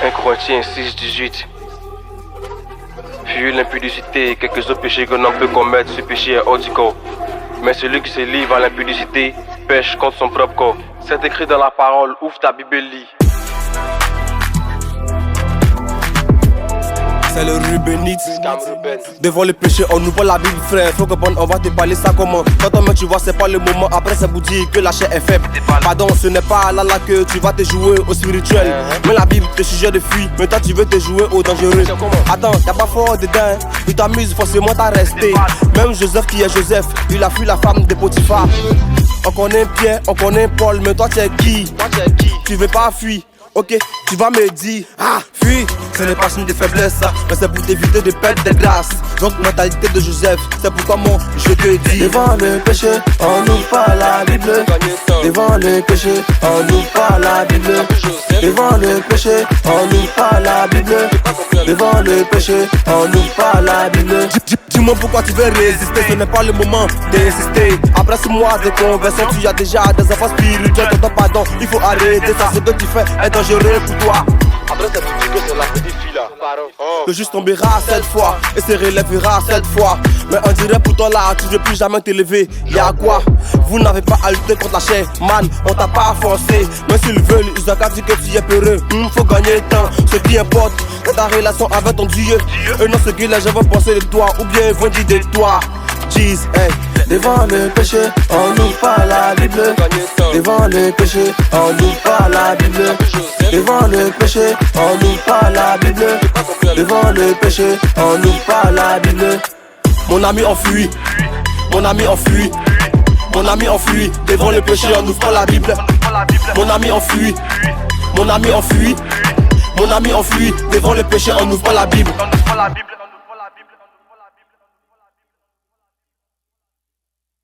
1 Corinthiens 6-18. Fuyez l'impudicité, quelques autres péchés que l'on peut commettre, ce péché est hors du corps. Mais celui qui se livre à l'impudicité pêche contre son propre corps. C'est écrit dans la parole, ouvre ta Bible et lis. C'est le Rubenite. Devant le péché, on ouvre la Bible, frère. Faut comprendre, on va te parler ça comment. Quand on met, tu vois, c'est pas le moment. Après, ça vous dit que la chair est faible. Pardon, ce n'est pas là que tu vas te jouer au spirituel. Mais la Bible te suggère de fuir. Mais toi, tu veux te jouer au dangereux. Attends, t'as pas fort dedans. Tu t'amuses, forcément, t'as resté. Même Joseph qui est Joseph, il a fui la femme de Potiphar. On connaît Pierre, on connaît Paul. Mais toi, tu es qui? Tu veux pas fuir? Ok, tu vas me dire, fuis, ce n'est pas signe de faiblesse, mais c'est pour t'éviter de perdre des grâces. Donc, mentalité de Joseph, c'est pourquoi moi je te dis. Devant le péché, on n'ouvre pas la Bible. Devant le péché, on n'ouvre pas la Bible. Devant le péché, on n'ouvre pas la Bible. Devant le péché, on n'ouvre pas la Bible. Dis-moi pourquoi tu veux résister, ce n'est pas le moment d'insister. Après 6 mois de conversion, tu as déjà des enfants spirituels. T'entends pardon, il faut arrêter ça, ce que tu fais est dangereux pour toi. Après, ça veut dire que c'est la petite fille là. Le juste tombera 7 fois et se relèvera 7 fois. Mais on dirait pourtant là, tu ne veux plus jamais t'élever. Y'a quoi? Vous n'avez pas à lutter contre la chair, man, on t'a pas forcé. Mais s'ils veulent, ils ont qu'à dire que tu es peureux. Faut gagner le temps, ce qui importe, c'est ta relation avec ton Dieu. Et non ce que les gens vont penser de toi, ou bien ils vont dire de toi. Jeez, hey. Devant le péché, on n'ouvre pas la Bible. Devant le péché, on n'ouvre pas la Bible. Devant le péché, on n'ouvre pas la Bible. Devant le péché, on n'ouvre pas la Bible. Mon ami enfuit, mon ami enfuit, mon ami enfuit. Devant le péché, on n'ouvre pas la Bible. Mon ami enfuit, mon ami enfuit, mon ami enfuit. Devant le péché, on n'ouvre pas la Bible.